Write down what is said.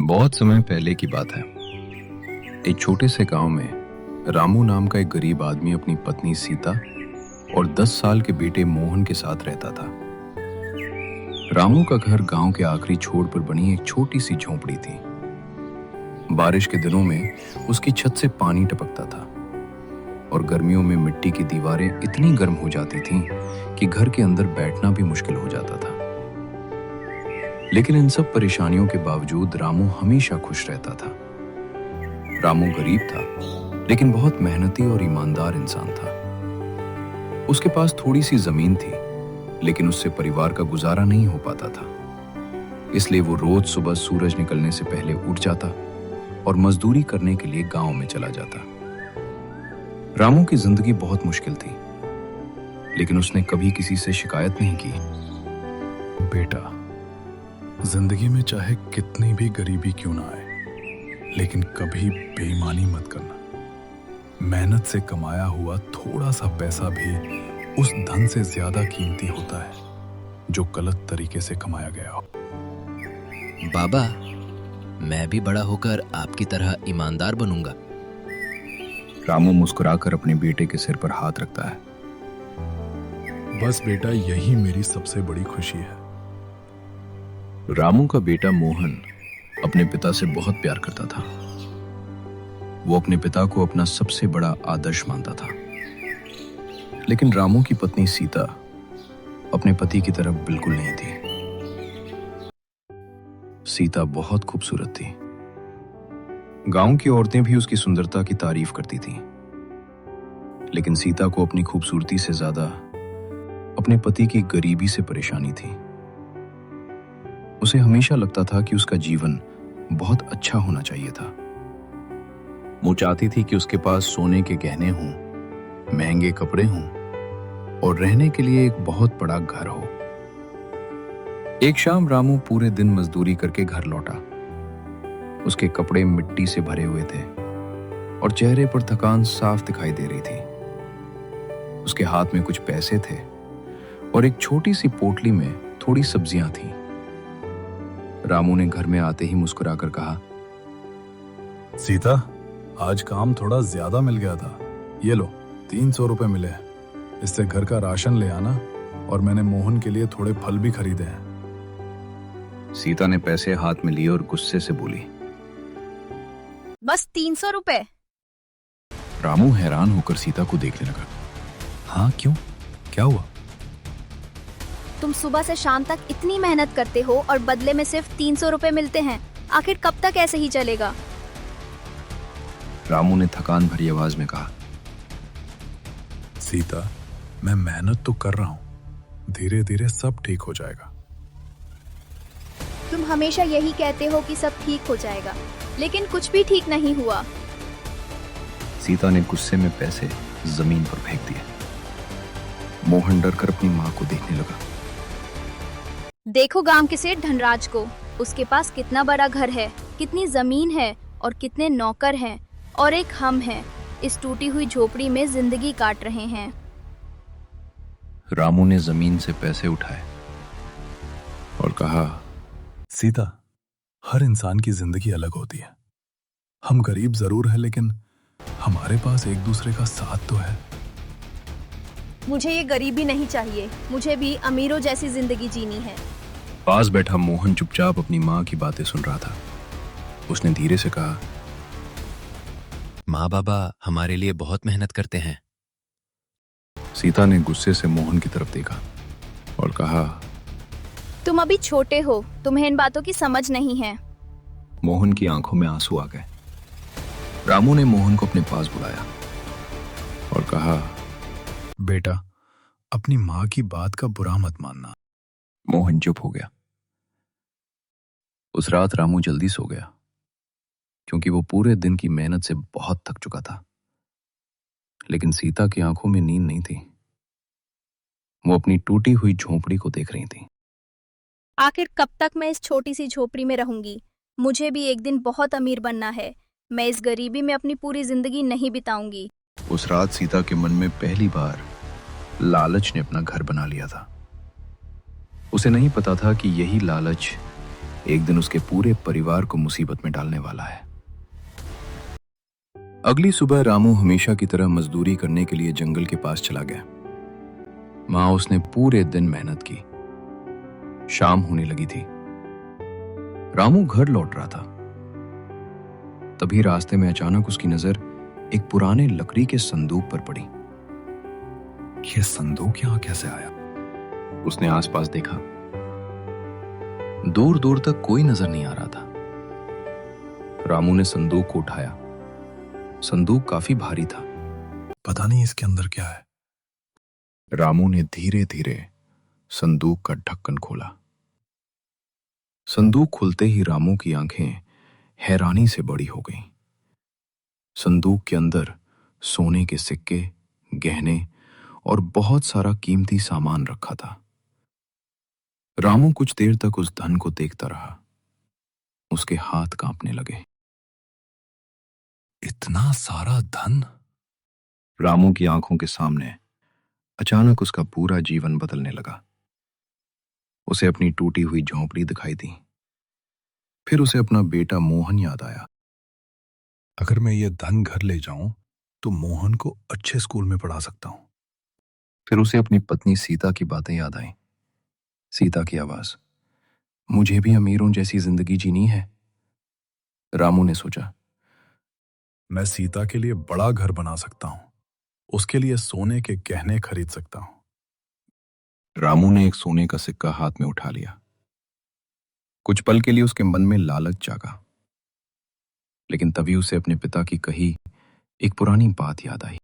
बहुत समय पहले की बात है। एक छोटे से गांव में रामू नाम का एक गरीब आदमी अपनी पत्नी सीता और 10 साल के बेटे मोहन के साथ रहता था। रामू का घर गांव के आखिरी छोर पर बनी एक छोटी सी झोंपड़ी थी। बारिश के दिनों में उसकी छत से पानी टपकता था और गर्मियों में मिट्टी की दीवारें इतनी गर्म हो जाती थीं कि घर के अंदर बैठना भी मुश्किल हो जाता था। लेकिन इन सब परेशानियों के बावजूद रामू हमेशा खुश रहता था। रामू गरीब था, लेकिन बहुत मेहनती और ईमानदार इंसान था। उसके पास थोड़ी सी जमीन थी, लेकिन उससे परिवार का गुजारा नहीं हो पाता था। इसलिए वो रोज सुबह सूरज निकलने से पहले उठ जाता और मजदूरी करने के लिए गांव में चला जाता। रामू की जिंदगी बहुत मुश्किल थी, लेकिन उसने कभी किसी से शिकायत नहीं की। बेटा, जिंदगी में चाहे कितनी भी गरीबी क्यों ना आए, लेकिन कभी बेईमानी मत करना। मेहनत से कमाया हुआ थोड़ा सा पैसा भी उस धन से ज्यादा कीमती होता है जो गलत तरीके से कमाया गया हो। बाबा, मैं भी बड़ा होकर आपकी तरह ईमानदार बनूंगा। रामू मुस्कुराकर अपने बेटे के सिर पर हाथ रखता है। बस बेटा, यही मेरी सबसे बड़ी खुशी है। रामू का बेटा मोहन अपने पिता से बहुत प्यार करता था। वो अपने पिता को अपना सबसे बड़ा आदर्श मानता था। लेकिन रामू की पत्नी सीता अपने पति की तरफ बिल्कुल नहीं थी। सीता बहुत खूबसूरत थी। गांव की औरतें भी उसकी सुंदरता की तारीफ करती थीं। लेकिन सीता को अपनी खूबसूरती से ज्यादा अपने पति की गरीबी से परेशानी थी। उसे हमेशा लगता था कि उसका जीवन बहुत अच्छा होना चाहिए था। वो चाहती थी कि उसके पास सोने के गहने हों, महंगे कपड़े हों और रहने के लिए एक बहुत बड़ा घर हो। एक शाम रामू पूरे दिन मजदूरी करके घर लौटा। उसके कपड़े मिट्टी से भरे हुए थे और चेहरे पर थकान साफ दिखाई दे रही थी। उसके हाथ में कुछ पैसे थे और एक छोटी सी पोटली में थोड़ी सब्जियां थीं। रामू ने घर में आते ही मुस्कुराकर कहा, सीता, आज काम थोड़ा ज्यादा मिल गया था। ये लो, 300 रुपए मिले हैं। इससे घर का राशन ले आना और मैंने मोहन के लिए थोड़े फल भी खरीदे हैं। सीता ने पैसे हाथ में लिए और गुस्से से बोली, बस 300 रुपए? रामू हैरान होकर सीता को देखने लगा। हाँ, क्यों? क्या हुआ? तुम सुबह से शाम तक इतनी मेहनत करते हो और बदले में सिर्फ 300 रुपए मिलते हैं। आखिर कब तक ऐसे ही चलेगा? रामू ने थकान भरी आवाज में कहा, सीता, मैं मेहनत तो कर रहा हूँ। धीरे धीरे सब ठीक हो जाएगा। तुम हमेशा यही कहते हो कि सब ठीक हो जाएगा, लेकिन कुछ भी ठीक नहीं हुआ। सीता ने गुस्से में पैसे जमीन पर फेंक दिए। मोहन डरकर अपनी माँ को देखने लगा। देखो गांव के सेठ धनराज को, उसके पास कितना बड़ा घर है, कितनी जमीन है और कितने नौकर हैं, और एक हम हैं, इस टूटी हुई झोपड़ी में जिंदगी काट रहे हैं। रामू ने जमीन से पैसे उठाए और कहा, सीता, हर इंसान की जिंदगी अलग होती है। हम गरीब जरूर है, लेकिन हमारे पास एक दूसरे का साथ तो है। मुझे ये गरीबी नहीं चाहिए, मुझे भी अमीरों जैसी जिंदगी जीनी है। पास बैठा मोहन चुपचाप अपनी माँ की बातें सुन रहा था। उसने धीरे से कहा, माँ बाबा हमारे लिए बहुत मेहनत करते हैं। सीता ने गुस्से से मोहन की तरफ देखा और कहा, तुम अभी छोटे हो, तुम्हें इन बातों की समझ नहीं है। मोहन की आंखों में आंसू आ गए। रामू ने मोहन को अपने पास बुलाया और कहा, बेटा, अपनी माँ की बात का बुरा मत मानना। मोहन चुप हो गया। उस रात रामू जल्दी सो गया, क्योंकि वो पूरे दिन की मेहनत से बहुत थक चुका था। लेकिन सीता की आंखों में नींद नहीं थी। वो अपनी टूटी हुई झोंपड़ी को देख रही थी। आखिर कब तक मैं इस छोटी सी झोपड़ी में रहूंगी? मुझे भी एक दिन बहुत अमीर बनना है। मैं इस गरीबी में अपनी पूरी जिंदगी नहीं बिताऊंगी। उस रात सीता के मन में पहली बार लालच ने अपना घर बना लिया था। उसे नहीं पता था कि यही लालच एक दिन उसके पूरे परिवार को मुसीबत में डालने वाला है। अगली सुबह रामू हमेशा की तरह मजदूरी करने के लिए जंगल के पास चला गया। वहां उसने पूरे दिन मेहनत की। शाम होने लगी थी। रामू घर लौट रहा था। तभी रास्ते में अचानक उसकी नजर एक पुराने लकड़ी के संदूक पर पड़ी। यह संदूक यहां कैसे आया? उसने आसपास देखा। दूर दूर तक कोई नजर नहीं आ रहा था। रामू ने संदूक को उठाया। संदूक काफी भारी था। पता नहीं इसके अंदर क्या है। रामू ने धीरे धीरे संदूक का ढक्कन खोला। संदूक खुलते ही रामू की आंखें हैरानी से बड़ी हो गईं। संदूक के अंदर सोने के सिक्के, गहने और बहुत सारा कीमती सामान रखा था। रामू कुछ देर तक उस धन को देखता रहा। उसके हाथ कांपने लगे। इतना सारा धन? रामू की आंखों के सामने अचानक उसका पूरा जीवन बदलने लगा। उसे अपनी टूटी हुई झोंपड़ी दिखाई दी। फिर उसे अपना बेटा मोहन याद आया। अगर मैं ये धन घर ले जाऊं तो मोहन को अच्छे स्कूल में पढ़ा सकता हूं। फिर उसे अपनी पत्नी सीता की बातें याद आईं। सीता की आवाज, मुझे भी अमीरों जैसी जिंदगी जीनी है। रामू ने सोचा, मैं सीता के लिए बड़ा घर बना सकता हूं। उसके लिए सोने के गहने खरीद सकता हूं। रामू ने एक सोने का सिक्का हाथ में उठा लिया। कुछ पल के लिए उसके मन में लालच जागा, लेकिन तभी उसे अपने पिता की कही एक पुरानी बात याद आई।